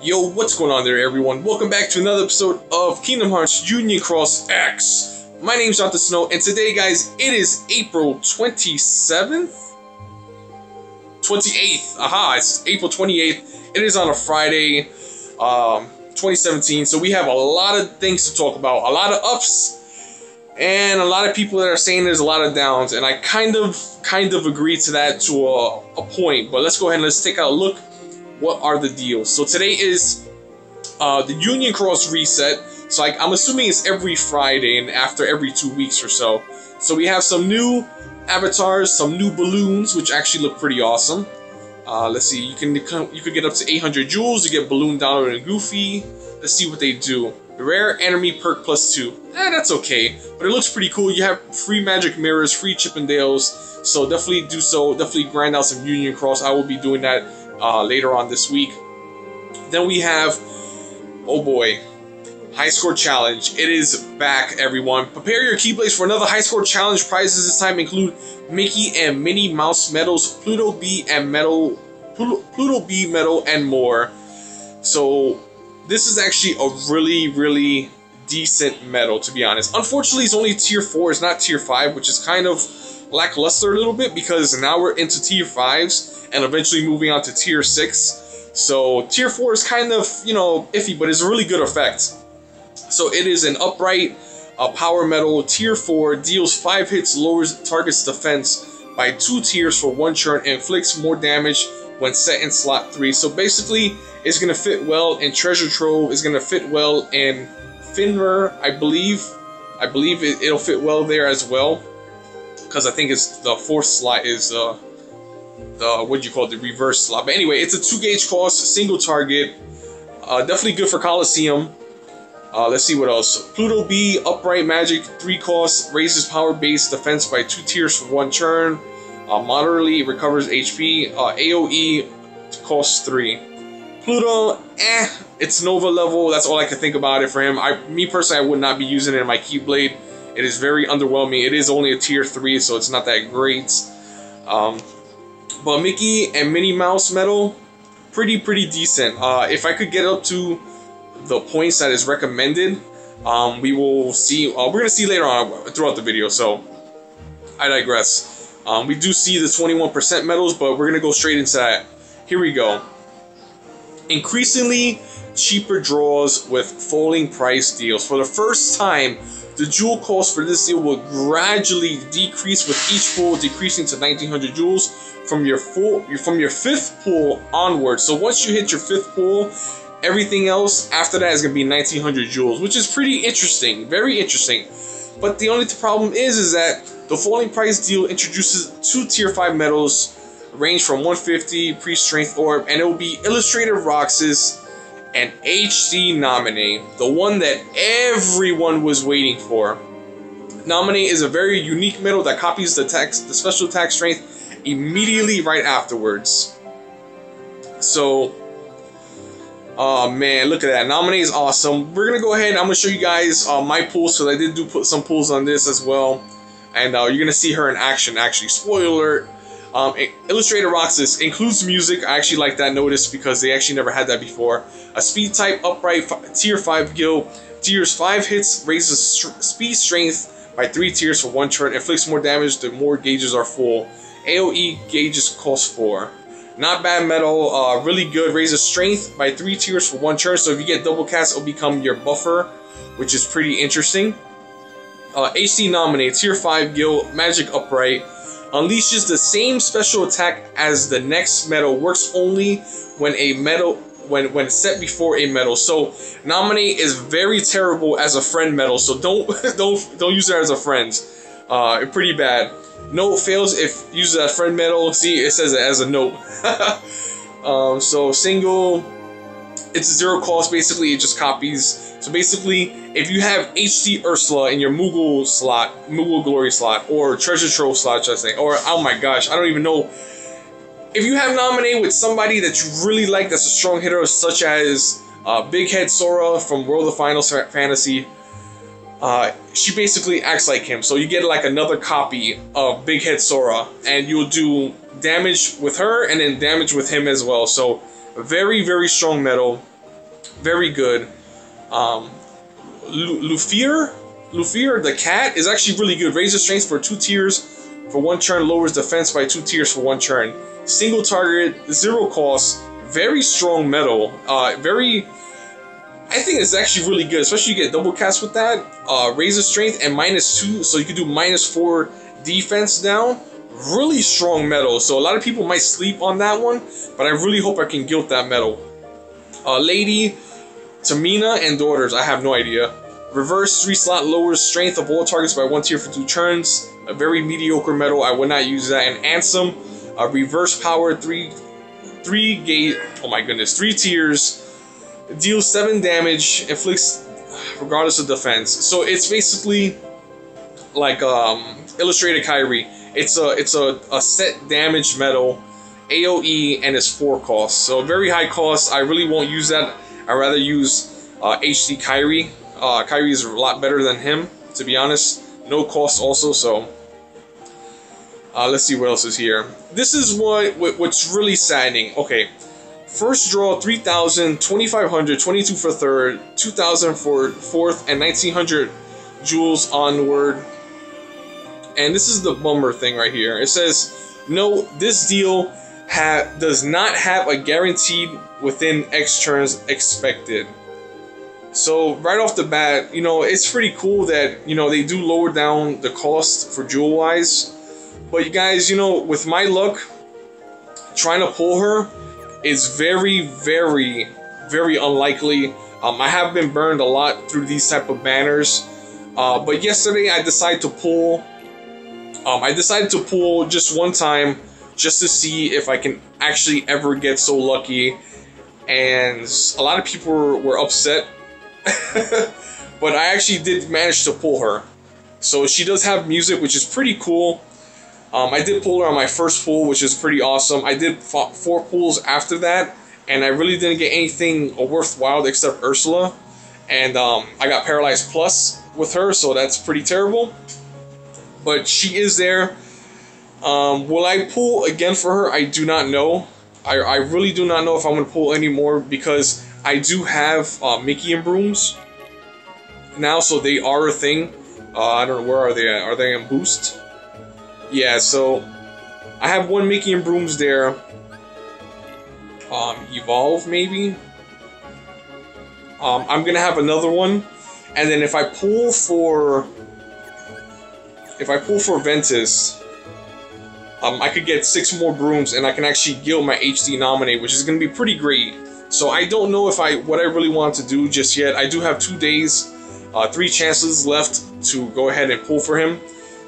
Yo, what's going on there, everyone? Welcome back to another episode of Kingdom Hearts Union Cross X. My name's Dr. Snow, and today, guys, it is April 27th? 28th. Aha, it's April 28th. It is on a Friday, 2017, so we have a lot of things to talk about. A lot of ups, and a lot of people that are saying there's a lot of downs, and I kind of agree to that to a point, but let's go ahead and let's take a look. What are the deals? So today is the Union Cross reset. So I'm assuming it's every Friday and after every 2 weeks or so. So we have some new avatars, some new balloons, which actually look pretty awesome. Let's see, you could get up to 800 jewels. You get Balloon, Donald, and Goofy. Let's see what they do. The rare enemy perk +2. That's okay, but it looks pretty cool. You have free magic mirrors, free Chippendales. So definitely do so. Definitely grind out some Union Cross. I will be doing that later on this week. Then we have, oh boy, High Score Challenge. It is back, everyone. Prepare your Keyblades for another High Score Challenge. Prizes this time include Mickey and Minnie Mouse medals, Pluto B medal, and more. So this is actually a really decent medal, to be honest. Unfortunately, it's only tier 4. It's not tier 5, which is kind of lackluster a little bit, because now we're into tier 5s and eventually moving on to tier 6. So tier 4 is kind of, iffy, but it's a really good effect. So it is an upright power medal. Tier 4 deals 5 hits, lowers target's defense by 2 tiers for 1 turn, and inflicts more damage when set in slot 3. So basically, it's going to fit well in Treasure Trove. It's going to fit well in Finver, I believe. It'll fit well there as well, because I think it's the 4th slot is the reverse slot. But anyway, it's a 2 gauge cost, single target. Definitely good for Coliseum. Let's see what else. Pluto B, upright magic, 3 costs, raises power base defense by 2 tiers for 1 turn. Moderately recovers HP. AoE costs 3. Pluto, it's Nova level. That's all I can think about it for him. Me personally, I would not be using it in my Keyblade. It is very underwhelming. It is only a tier 3, so it's not that great. But Mickey and Minnie Mouse medal, pretty decent. If I could get up to the points that is recommended, we will see. We're gonna see later on throughout the video. So I digress. We do see the 21% medals, but we're gonna go straight into that. Here we go. Increasingly cheaper draws with falling price deals. For the first time, the jewel cost for this deal will gradually decrease, with each pull decreasing to 1900 jewels from your 5th pull onward. So once you hit your 5th pull, everything else after that is going to be 1900 jewels, which is pretty interesting, very interesting. But the only problem is that the falling price deal introduces 2 tier 5 medals, range from 150 pre-strength orb, and it will be Illustrated Roxas and HD Namine, the one that everyone was waiting for. Namine is a very unique medal that copies the special attack strength immediately right afterwards. So, oh man, look at that. Namine is awesome. We're gonna go ahead and I'm gonna show you guys my pulls, so I did put some pulls on this as well, and you're gonna see her in action. Actually, spoiler alert. Illustrated Roxas includes music. I actually like that notice because they actually never had that before. A speed type upright tier 5 guild. Tiers 5 hits, raises speed strength by 3 tiers for 1 turn. Inflicts more damage the more gauges are full. AoE gauges cost 4. Not bad medal. Really good. Raises strength by 3 tiers for 1 turn. So if you get double cast, it'll become your buffer, which is pretty interesting. HD Namine, tier 5 guild, magic upright. Unleashes the same special attack as the next medal. Works only when a medal when set before a medal. So Namine is very terrible as a friend medal. So don't use her as a friend. Pretty bad. Note fails if used as a friend medal. See, it says it as a note. So single. It's 0 cost. Basically, it just copies. So basically, if you have HD Ursula in your Moogle Glory slot, or Treasure Trove slot, should I say, or oh my gosh, I don't even know. If you have Namine with somebody that you really like, that's a strong hitter, such as Big Head Sora from World of Final Fantasy, she basically acts like him. So you get like another copy of Big Head Sora, and you'll do damage with her and then damage with him as well. So very strong medal. Very good. Lufier the cat is actually really good. Raises strength for 2 tiers for 1 turn, lowers defense by 2 tiers for 1 turn. Single target, 0 cost, very strong metal. I think it's actually really good, especially you get double cast with that. Raises strength and -2, so you can do -4 defense down. Really strong metal, so a lot of people might sleep on that one, but I really hope I can guilt that metal. Lady, Tamina, and Daughters, I have no idea. Reverse 3 slot lowers strength of all targets by 1 tier for 2 turns. A very mediocre metal, I would not use that. And Ansem, reverse power 3 gate, oh my goodness, 3 tiers, deals 7 damage, inflicts regardless of defense. So it's basically like Illustrated Kyrie. It's a set damage metal, AoE, and it's 4 cost. So very high cost. I really won't use that. I'd rather use HD Kyrie. Kyrie is a lot better than him, to be honest. No cost also, so let's see what else is here. This is what's really saddening. Okay, first draw 3,000, 2,500, 22 for third, 2,000 for fourth, and 1,900 jewels onward. And this is the bummer thing right here. It says, no, this deal does not have a guaranteed within X turns expected. So right off the bat, you know, it's pretty cool that, you know, they do lower down the cost for jewel wise. But you guys, you know, with my luck, trying to pull her is very, very, very unlikely. I have been burned a lot through these type of banners. But yesterday I decided to pull. I decided to pull just one time just to see if I can actually ever get so lucky. And a lot of people were upset. But I actually did manage to pull her. So she does have music, which is pretty cool. I did pull her on my first pull, which is pretty awesome. I did 4 pulls after that, and I really didn't get anything worthwhile except Ursula. And I got Paralyzed Plus with her, so that's pretty terrible. But she is there. Will I pull again for her? I do not know. I really do not know if I'm going to pull anymore, because I do have Mickey and Brooms now, so they are a thing. I don't know, where are they at? Are they in Boost? Yeah, so I have 1 Mickey and Brooms there. Evolve, maybe? I'm going to have another one. And then if I pull for Ventus, I could get 6 more Brooms, and I can actually guild my HD Namine, which is going to be pretty great. So I don't know if what I really want to do just yet. I do have 2 days, 3 chances left to go ahead and pull for him.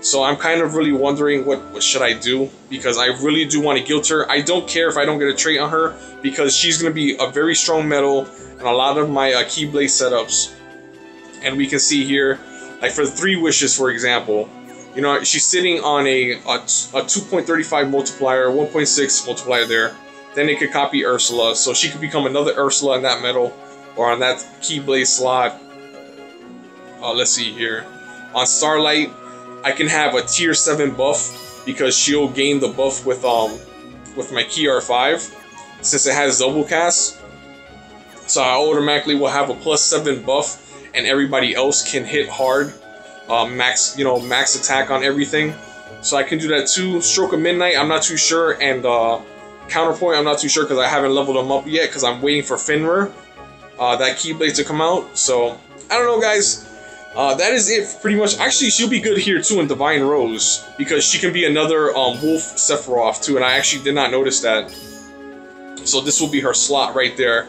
So I'm kind of really wondering what should I do, because I really do want to guilt her. I don't care if I don't get a trait on her, because she's going to be a very strong metal in a lot of my Keyblade setups. And we can see here, like for 3 wishes, for example, you know, she's sitting on a 2.35 multiplier, 1.6 multiplier there. Then it could copy Ursula, so she could become another Ursula in that metal, or on that Keyblade slot. Let's see here. On Starlight, I can have a tier 7 buff, because she'll gain the buff with my Key R5, since it has double cast. So I automatically will have a +7 buff, and everybody else can hit hard, max attack on everything. So I can do that too. Stroke of Midnight, I'm not too sure, and Counterpoint, I'm not too sure, because I haven't leveled them up yet, because I'm waiting for Finra, that Keyblade, to come out. So I don't know, guys. That is it pretty much. Actually, she'll be good here too in Divine Rose, because she can be another Wolf Sephiroth too, and I actually did not notice that. So this will be her slot right there.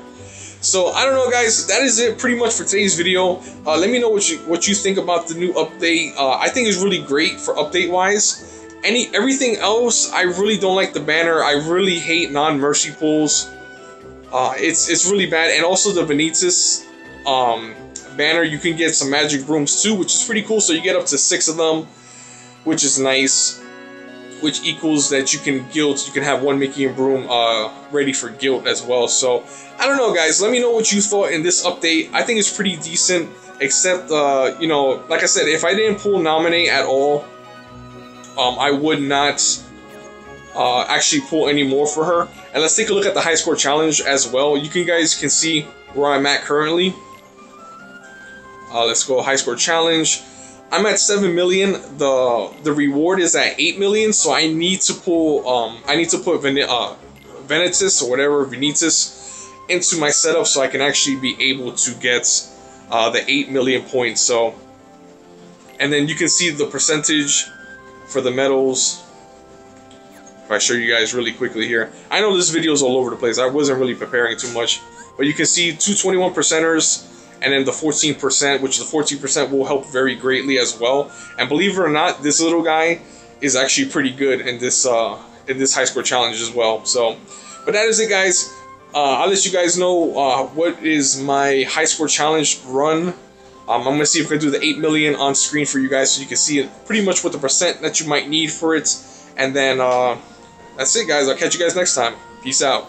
So I don't know, guys. That is it pretty much for today's video. Let me know what you think about the new update. I think it's really great for update wise. Everything else, I really don't like the banner. I really hate non-mercy pulls. It's really bad, and also the Vanitas banner, you can get some magic brooms too, which is pretty cool. So you get up to 6 of them, which is nice, which equals that you can guild. You can have 1 Mickey and Broom ready for guild as well. So I don't know, guys, let me know what you thought in this update. I think it's pretty decent, except you know, like I said, if I didn't pull Namine at all, I would not actually pull any more for her. And let's take a look at the high score challenge as well. You guys can see where I'm at currently. Let's go high score challenge. I'm at 7 million. The reward is at 8 million, so I need to pull put Vanitas or whatever, Vanitas, into my setup so I can actually be able to get the 8 million points. So, and then you can see the percentage for the medals. If I show you guys really quickly here, I know this video is all over the place. I wasn't really preparing too much, but you can see 221 percenters, and then the 14%, which the 14% will help very greatly as well. And believe it or not, this little guy is actually pretty good in this high score challenge as well. So, but that is it, guys. I'll let you guys know what is my high score challenge run. I'm gonna see if I can do the 8 million on screen for you guys, so you can see it pretty much what the percent that you might need for it. And then that's it, guys. I'll catch you guys next time. Peace out.